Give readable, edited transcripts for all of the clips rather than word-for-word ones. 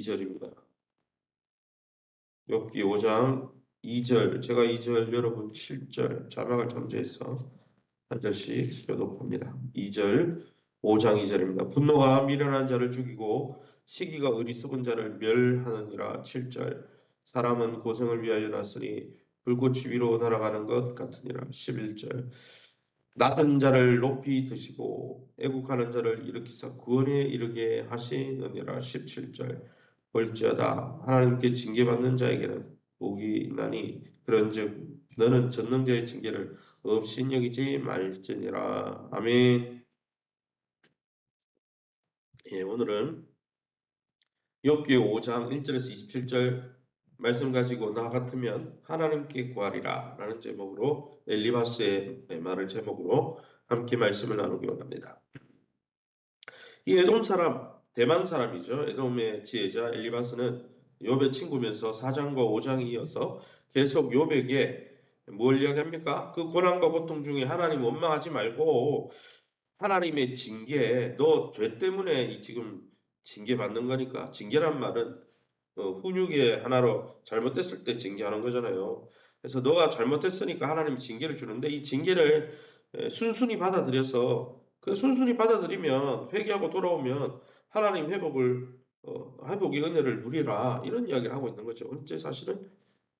2절입니다. 욥기 5장 2절, 제가 2절, 여러분 7절 자막을 첨부해서 한 절씩 교독합니다. 2절, 5장 2절입니다. 분노가 미련한 자를 죽이고 시기가 어리석은 자를 멸하느니라. 7절, 사람은 고생을 위하여 났으니 불꽃이 위로 날아가는 것 같으니라. 11절, 낮은 자를 높이 드시고 애국하는 자를 일으키사 구원에 이르게 하시느니라. 17절, 볼지어다 하나님께 징계받는 자에게는 복이 있나니 그런즉 너는 전능자의 징계를 없이 여기지 말지니라. 아멘. 예, 오늘은 욥기 5장 1절에서 27절 말씀 가지고 나 같으면 하나님께 구하리라 라는 제목으로 엘리바스의 말을 제목으로 함께 말씀을 나누기 원합니다. 이 에돔 사람, 대만 사람이죠. 에돔의 지혜자 엘리바스는 욥의 친구면서 4장과 5장에 이어서 계속 욥에게 뭘 이야기합니까? 그 고난과 고통 중에 하나님 원망하지 말고 하나님의 징계, 너 죄 때문에 지금 징계받는 거니까. 징계란 말은 훈육의 하나로 잘못됐을 때 징계하는 거잖아요. 그래서 너가 잘못했으니까 하나님이 징계를 주는데 이 징계를 순순히 받아들여서 그 순순히 받아들이면 회개하고 돌아오면 하나님 회복의 은혜를 누리라 이런 이야기를 하고 있는 거죠. 현재 사실은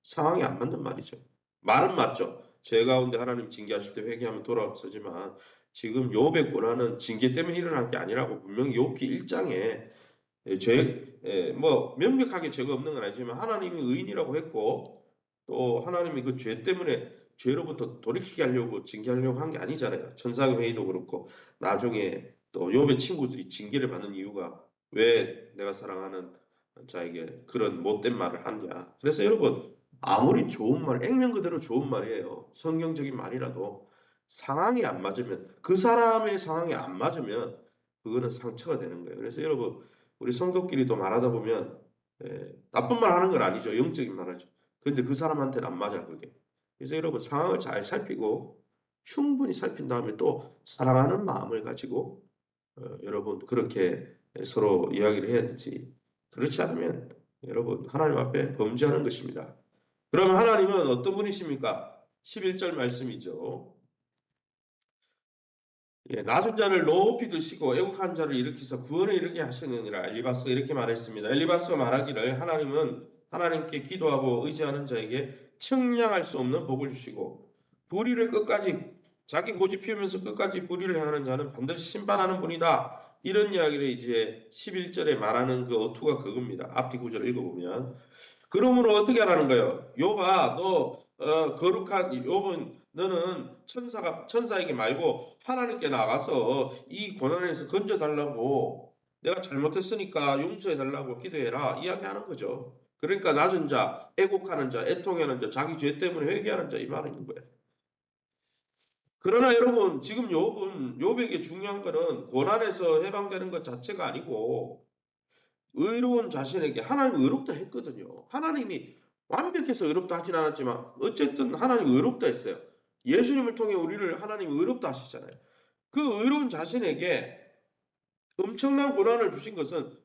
상황이 안 맞는 말이죠. 말은 맞죠. 죄 가운데 하나님 징계하실 때 회개하면 돌아서지만 지금 욥의 고난은 징계 때문에 일어난 게 아니라고 분명히 욥기 1장에 뭐 명백하게 죄가 없는 건 아니지만 하나님이 의인이라고 했고 또 하나님이 그 죄 때문에 죄로부터 돌이키게 하려고 징계하려고 한 게 아니잖아요. 천사의 회의도 그렇고 나중에 또 욥의 친구들이 징계를 받는 이유가 왜 내가 사랑하는 자에게 그런 못된 말을 하냐. 그래서 여러분 아무리 좋은 말, 액면 그대로 좋은 말이에요. 성경적인 말이라도 상황이 안 맞으면 그 사람의 상황이 안 맞으면 그거는 상처가 되는 거예요. 그래서 여러분 우리 성도끼리도 말하다 보면 나쁜 말 하는 건 아니죠. 영적인 말 하죠. 근데 그 사람한테는 안 맞아 그게. 그래서 여러분 상황을 잘 살피고 충분히 살핀 다음에 또 사랑하는 마음을 가지고 여러분 그렇게 서로 이야기를 해야 되지. 그렇지 않으면 여러분 하나님 앞에 범죄하는 것입니다. 그러면 하나님은 어떤 분이십니까? 11절 말씀이죠. 예, 낮은 자를 높이 드시고 애국한 자를 일으키사 구원에 이르게 하시느니라. 엘리바스가 이렇게 말했습니다. 엘리바스가 말하기를 하나님은 하나님께 기도하고 의지하는 자에게 청량할 수 없는 복을 주시고 불의를 끝까지 자기 고집 피우면서 끝까지 불의를 행하는 자는 반드시 심판하는 분이다. 이런 이야기를 이제 11절에 말하는 그 어투가 그겁니다. 앞뒤 구절을 읽어보면 그러므로 어떻게 하라는 거예요? 욥아, 너 거룩한 욥은 너는 천사에게 말고 하나님께 나가서 이 고난에서 건져 달라고 내가 잘못했으니까 용서해 달라고 기도해라 이야기하는 거죠. 그러니까 낮은 자, 애곡하는 자, 애통하는 자, 자기 죄 때문에 회개하는 자 이 말인 거예요. 그러나 여러분 지금 욥에게 중요한 거는 고난에서 해방되는 것 자체가 아니고 의로운 자신에게 하나님 의롭다 했거든요. 하나님이 완벽해서 의롭다 하진 않았지만 어쨌든 하나님 의롭다 했어요. 예수님을 통해 우리를 하나님 의롭다 하시잖아요. 그 의로운 자신에게 엄청난 고난을 주신 것은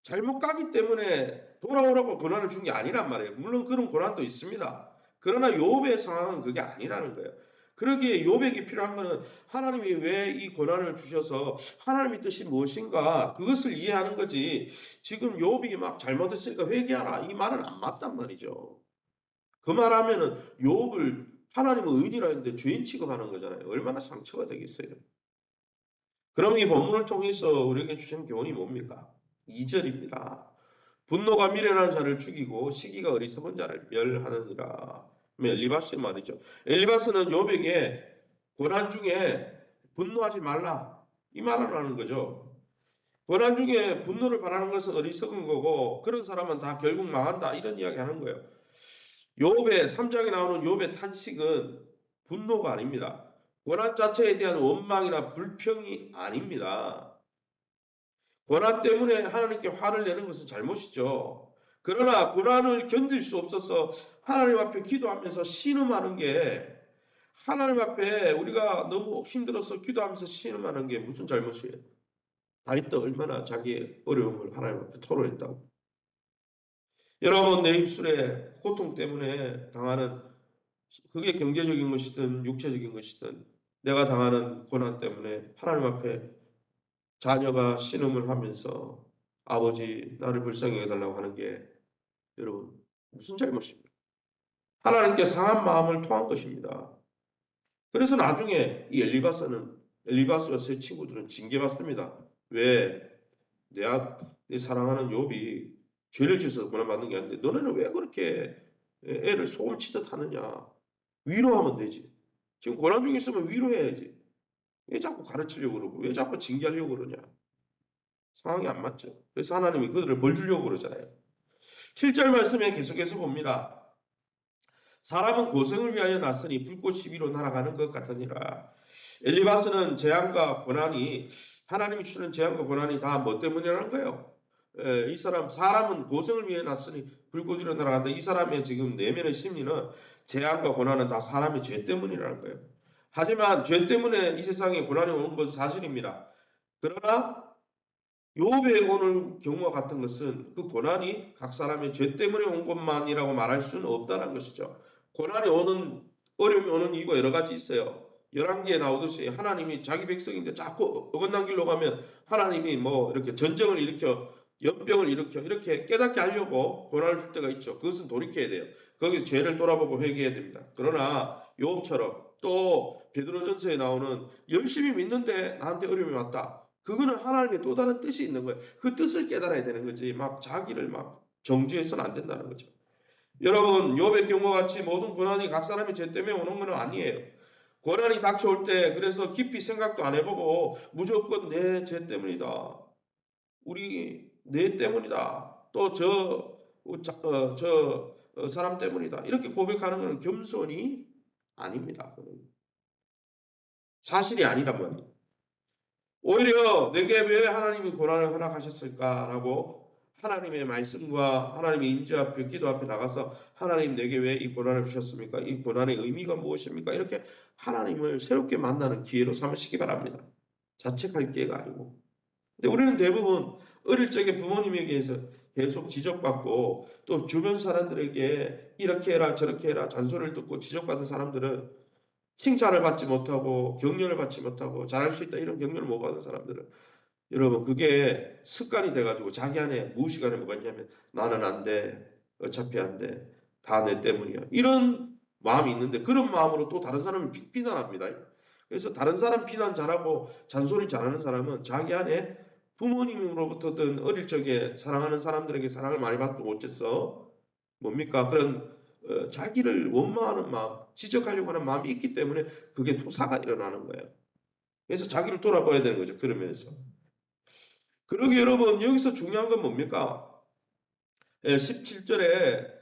잘못 가기 때문에 돌아오라고 고난을 준 게 아니란 말이에요. 물론 그런 고난도 있습니다. 그러나 욥의 상황은 그게 아니라는 거예요. 그러기에 욥에게 필요한 것은 하나님이 왜 이 고난을 주셔서 하나님의 뜻이 무엇인가 그것을 이해하는 거지. 지금 욥이 막 잘못했으니까 회개하라 이 말은 안 맞단 말이죠. 그 말하면은 욥을 하나님은 의인이라 했는데 죄인 취급하는 거잖아요. 얼마나 상처가 되겠어요. 그럼 이 본문을 통해서 우리에게 주신 교훈이 뭡니까? 2절입니다. 분노가 미련한 자를 죽이고 시기가 어리석은 자를 멸하느니라. 엘리바스의 말이죠. 엘리바스는 욥에게 고난 중에 분노하지 말라 이 말을 하는 거죠. 고난 중에 분노를 바라는 것은 어리석은 거고 그런 사람은 다 결국 망한다 이런 이야기 하는 거예요. 욥의 3장에 나오는 욥의 탄식은 분노가 아닙니다. 고난 자체에 대한 원망이나 불평이 아닙니다. 고난 때문에 하나님께 화를 내는 것은 잘못이죠. 그러나 고난을 견딜 수 없어서 하나님 앞에 기도하면서 신음하는 게 하나님 앞에 우리가 너무 힘들어서 기도하면서 신음하는 게 무슨 잘못이에요? 다윗도 얼마나 자기의 어려움을 하나님 앞에 토로했다고. 여러분, 내 입술에 고통 때문에 당하는, 그게 경제적인 것이든 육체적인 것이든 내가 당하는 고난 때문에 하나님 앞에 자녀가 신음을 하면서 아버지 나를 불쌍히 여겨달라고 하는 게 여러분 무슨 잘못입니까? 하나님께 상한 마음을 토한 것입니다. 그래서 나중에 이 엘리바스와 세 친구들은 징계받습니다. 왜? 내 사랑하는 욥이 죄를 지어서 고난받는 게 아닌데 너네는 왜 그렇게 애를 소금 치듯 하느냐? 위로하면 되지. 지금 고난 중에 있으면 위로해야지. 왜 자꾸 가르치려고 그러고 왜 자꾸 징계하려고 그러냐? 상황이 안 맞죠. 그래서 하나님이 그들을 벌 주려고 그러잖아요. 7절 말씀에 계속해서 봅니다. 사람은 고생을 위하여 났으니 불꽃 시비로 날아가는 것 같으니라. 엘리바스는 재앙과 고난이 하나님이 주는 재앙과 고난이 다 뭐 때문이라는 거예요. 이 사람은 고생을 위해 났으니 불꽃 위로 날아간다. 이 사람의 지금 내면의 심리는 재앙과 고난은 다 사람의 죄 때문이라는 거예요. 하지만 죄 때문에 이 세상에 고난이 오는 것은 사실입니다. 그러나 욥의 오는 경우와 같은 것은 그 고난이 각 사람의 죄 때문에 온 것만이라고 말할 수는 없다는 것이죠. 고난이 오는 어려움이 오는 이유가 여러 가지 있어요. 11개에 나오듯이 하나님이 자기 백성인데 자꾸 어긋난 길로 가면 하나님이 뭐 이렇게 전쟁을 일으켜 연병을 일으켜 이렇게 깨닫게 하려고 고난을 줄 때가 있죠. 그것은 돌이켜야 돼요. 거기서 죄를 돌아보고 회개해야 됩니다. 그러나 욥처럼 또 베드로전서에 나오는 열심히 믿는데 나한테 어려움이 왔다. 그거는 하나님의 또 다른 뜻이 있는 거예요. 그 뜻을 깨달아야 되는 거지. 막 자기를 막 정죄해서는 안 된다는 거죠. 여러분, 욥의 경우와 같이 모든 고난이 각 사람의 죄 때문에 오는 건 아니에요. 고난이 닥쳐올 때 그래서 깊이 생각도 안 해보고 무조건 내 죄 때문이다. 우리 내 때문이다. 또 사람 때문이다. 이렇게 고백하는 것은 겸손이 아닙니다. 사실이 아니란 말이에요. 오히려 내게 왜 하나님이 고난을 허락하셨을까라고 하나님의 말씀과 하나님의 임재 앞에 기도 앞에 나가서 하나님 내게 왜 이 고난을 주셨습니까? 이 고난의 의미가 무엇입니까? 이렇게 하나님을 새롭게 만나는 기회로 삼으시기 바랍니다. 자책할 기회가 아니고. 근데 우리는 대부분 어릴 적에 부모님에게서 계속 지적받고 또 주변 사람들에게 이렇게 해라 저렇게 해라 잔소리를 듣고 지적받은 사람들은 칭찬을 받지 못하고 격려를 받지 못하고 잘할 수 있다 이런 격려를 못 받은 사람들은 여러분 그게 습관이 돼가지고 자기 안에 무의식 안에 뭐가 있냐면 나는 안 돼. 어차피 안 돼. 다 내 때문이야. 이런 마음이 있는데 그런 마음으로 또 다른 사람을 비난합니다. 그래서 다른 사람 비난 잘하고 잔소리 잘하는 사람은 자기 안에 부모님으로부터든 어릴 적에 사랑하는 사람들에게 사랑을 많이 받지 못했어. 뭡니까? 그런 자기를 원망하는 마음, 지적하려고 하는 마음이 있기 때문에 그게 투사가 일어나는 거예요. 그래서 자기를 돌아봐야 되는 거죠. 그러면서. 그러게 여러분 여기서 중요한 건 뭡니까? 17절에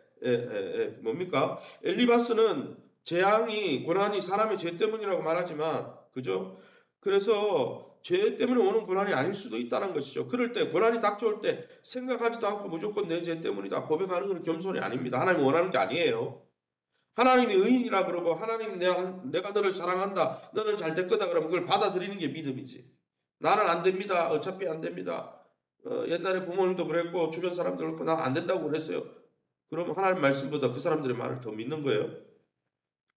뭡니까? 엘리바스는 재앙이 고난이 사람의 죄 때문이라고 말하지만 그죠? 그래서 죄 때문에 오는 고난이 아닐 수도 있다는 것이죠. 그럴 때 고난이 닥쳐올 때 생각하지도 않고 무조건 내 죄 때문이다 고백하는 것은 겸손이 아닙니다. 하나님이 원하는 게 아니에요. 하나님이 의인이라 그러고 하나님 내가 너를 사랑한다. 너는 잘 될 거다 그러면 그걸 받아들이는 게 믿음이지. 나는 안 됩니다. 어차피 안 됩니다. 옛날에 부모님도 그랬고 주변 사람도 그렇고 난 안 된다고 그랬어요. 그럼 하나님 말씀보다 그 사람들의 말을 더 믿는 거예요.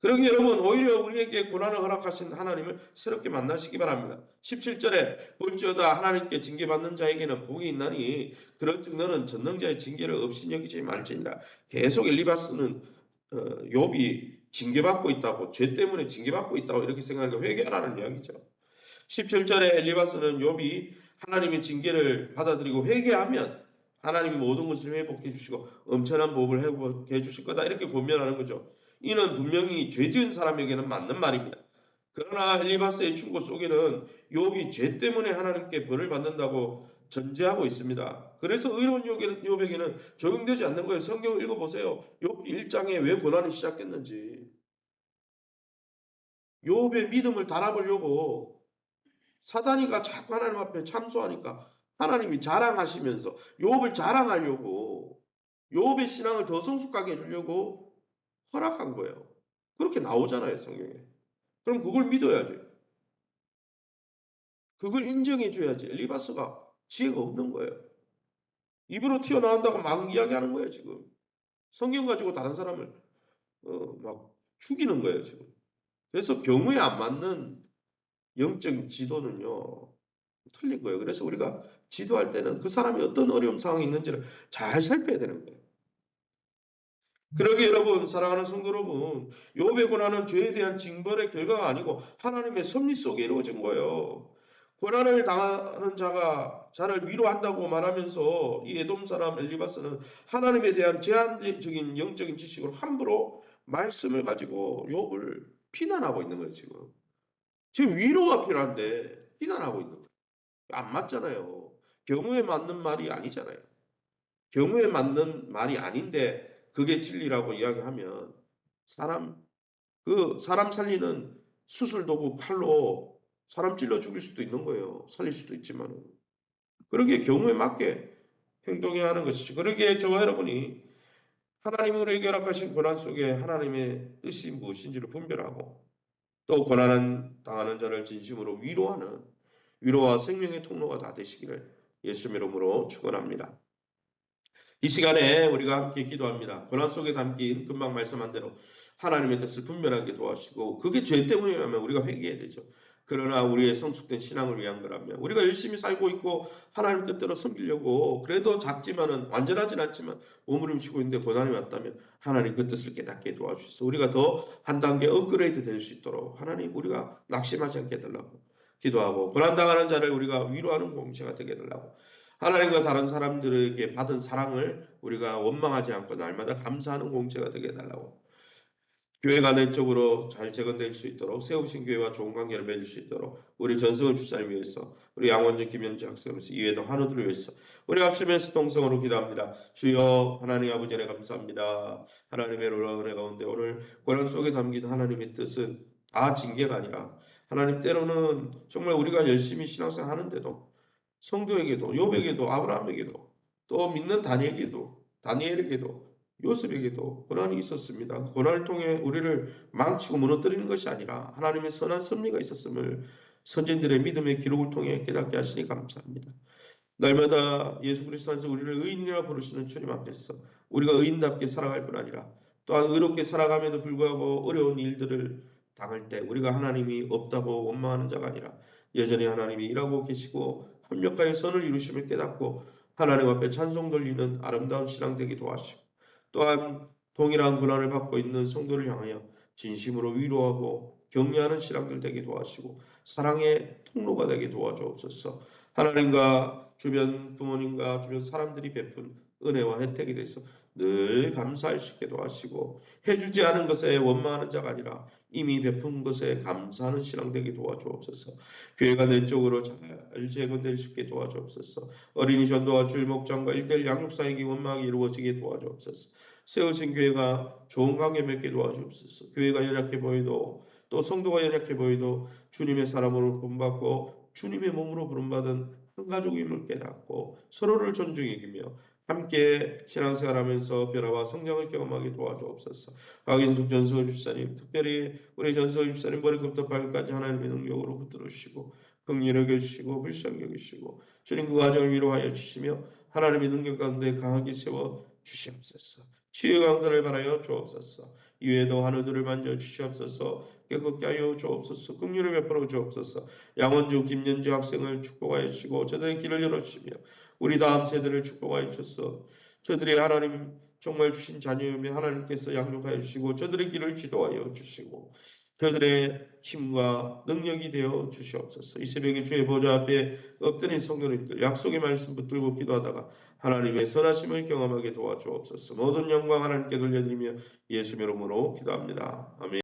그러기 여러분 오히려 우리에게 고난을 허락하신 하나님을 새롭게 만나시기 바랍니다. 17절에 볼지어다 하나님께 징계받는 자에게는 복이 있나니 그런즉 너는 전능자의 징계를 없이 여기지 말지니라. 계속 엘리바스는 욥이 징계받고 있다고 죄 때문에 징계받고 있다고 이렇게 생각하니까 회개하라는 이야기죠. 17절에 엘리바스는 욥이 하나님의 징계를 받아들이고 회개하면 하나님이 모든 것을 회복해 주시고 엄청난 복을 회복해 주실 거다 이렇게 권면하는 거죠. 이는 분명히 죄 지은 사람에게는 맞는 말입니다. 그러나 엘리바스의 충고 속에는 욥이 죄 때문에 하나님께 벌을 받는다고 전제하고 있습니다. 그래서 의로운 욥에게는 적용되지 않는 거예요. 성경을 읽어보세요. 욥 1장에 왜 고난이 시작했는지. 욥의 믿음을 달아보려고 사단이가 자꾸 하나님 앞에 참소하니까 하나님이 자랑하시면서 욥을 자랑하려고 욥의 신앙을 더 성숙하게 해주려고 허락한 거예요. 그렇게 나오잖아요, 성경에. 그럼 그걸 믿어야지. 그걸 인정해 줘야지. 엘리바스가 지혜가 없는 거예요. 입으로 튀어나온다고 막 이야기하는 거예요, 지금. 성경 가지고 다른 사람을 막 죽이는 거예요, 지금. 그래서 경우에 안 맞는 영적인 지도는요, 틀린 거예요. 그래서 우리가 지도할 때는 그 사람이 어떤 어려움 상황이 있는지를 잘 살펴야 되는 거예요. 그러게 여러분, 사랑하는 성도 여러분, 욥의 고난은 죄에 대한 징벌의 결과가 아니고 하나님의 섭리 속에 이루어진 거예요. 고난을 당하는 자가 자를 위로한다고 말하면서 이 에돔 사람 엘리바스는 하나님에 대한 제한적인 영적인 지식으로 함부로 말씀을 가지고 욥을 비난하고 있는 거예요, 지금. 지금 위로가 필요한데 비난하고 있는 거예요. 안 맞잖아요. 경우에 맞는 말이 아니잖아요. 경우에 맞는 말이 아닌데 그게 진리라고 이야기하면 사람 사람 살리는 수술 도구 칼로 사람 찔러 죽일 수도 있는 거예요. 살릴 수도 있지만 그러기에 경우에 맞게 행동해야 하는 것이죠. 그러기에 저와 여러분이 하나님으로 해결하신 고난 속에 하나님의 뜻이 무엇인지를 분별하고 또 고난 당하는 자를 진심으로 위로하는 위로와 생명의 통로가 다 되시기를 예수님 이름으로 축원합니다. 이 시간에 우리가 함께 기도합니다. 고난 속에 담긴 금방 말씀한 대로 하나님의 뜻을 분별하게 도와주시고 그게 죄 때문이라면 우리가 회개해야 되죠. 그러나 우리의 성숙된 신앙을 위한 거라면 우리가 열심히 살고 있고 하나님 뜻대로 섬기려고 그래도 작지만은 완전하진 않지만 몸부림치고 있는데 고난이 왔다면 하나님 그 뜻을 깨닫게 도와주셔서 우리가 더 한 단계 업그레이드 될 수 있도록 하나님 우리가 낙심하지 않게 해달라고 기도하고 고난당하는 자를 우리가 위로하는 공동체가 되게 해달라고 하나님과 다른 사람들에게 받은 사랑을 우리가 원망하지 않고 날마다 감사하는 공동체가 되게 해달라고 교회가 내적으로 잘 재건될 수 있도록 세우신 교회와 좋은 관계를 맺을 수 있도록 우리 전성을 집사님 위해서 우리 양원준 김현지 학생을 위해서 이외에도 환우들을 위해서 우리 합심해서 동성으로 기도합니다. 주여 하나님 아버지 은혜 감사합니다. 하나님의 놀라운 은혜 가운데 오늘 고난 속에 담긴 하나님의 뜻은 다 징계가 아니라 하나님 때로는 정말 우리가 열심히 신앙생활 하는데도 성도에게도 욥에게도 아브라함에게도 또 믿는 다니엘에게도 요셉에게도 고난이 있었습니다. 고난을 통해 우리를 망치고 무너뜨리는 것이 아니라 하나님의 선한 섭리가 있었음을 선진들의 믿음의 기록을 통해 깨닫게 하시니 감사합니다. 날마다 예수 그리스도 안에서 우리를 의인이라 부르시는 주님 앞에서 우리가 의인답게 살아갈 뿐 아니라 또한 의롭게 살아감에도 불구하고 어려운 일들을 당할 때 우리가 하나님이 없다고 원망하는 자가 아니라 여전히 하나님이 일하고 계시고 합력하여 선을 이루심을 깨닫고 하나님 앞에 찬송 돌리는 아름다운 신앙 되게 도와주시고 또한 동일한 고난을 받고 있는 성도를 향하여 진심으로 위로하고 격려하는 신앙들 되게 도와주시고 사랑의 통로가 되게 도와주옵소서. 하나님과 주변 부모님과 주변 사람들이 베푼 은혜와 혜택에 대해서 늘 감사할 수 있게 도와주시고 해주지 않은 것에 원망하는 자가 아니라 이미 베푼 것에 감사하는 신앙 되게 도와주옵소서. 교회가 내적으로 잘 재건될 수 있게 도와주옵소서. 어린이 전도와 주일 목장과 일대일 양육사역이 원망하게 이루어지게 도와주옵소서. 세우신 교회가 좋은 관계 맺게 도와주옵소서. 교회가 연약해 보이도 또 성도가 연약해 보이도 주님의 사람으로 본받고 주님의 몸으로 부름받은 한 가족임을 깨닫고 서로를 존중해 기며 함께 신앙생활하면서 변화와 성장을 경험하게 도와주옵소서. 박인숙 전서울 집사님, 특별히 우리 전서울 집사님 머리부터 발끝까지 하나님의 능력으로 붙들어 주시고 긍휼히 여겨주시고 불쌍히 여기시고 주님 그 가정을 위로하여 주시며 하나님의 능력 가운데 강하게 세워 주시옵소서. 치유 강단을 바라여 주옵소서. 이외에도 하늘들을 만져 주시옵소서. 깨끗게 하여 주옵소서. 긍휼을 베풀어 주옵소서. 양원주 김연주 학생을 축복하여 주시고 저들의 길을 열어주시며 우리 다음 세대를 축복하여 주셔서 저들이 하나님 정말 주신 자녀이며 하나님께서 양육하여 주시고 저들의 길을 지도하여 주시고 저들의 힘과 능력이 되어 주시옵소서. 이 새벽에 주의 보좌 앞에 엎드린 성도님들 약속의 말씀 붙들고 기도하다가 하나님의 선하심을 경험하게 도와주옵소서. 모든 영광 하나님께 돌려드리며 예수 이름으로 기도합니다. 아멘.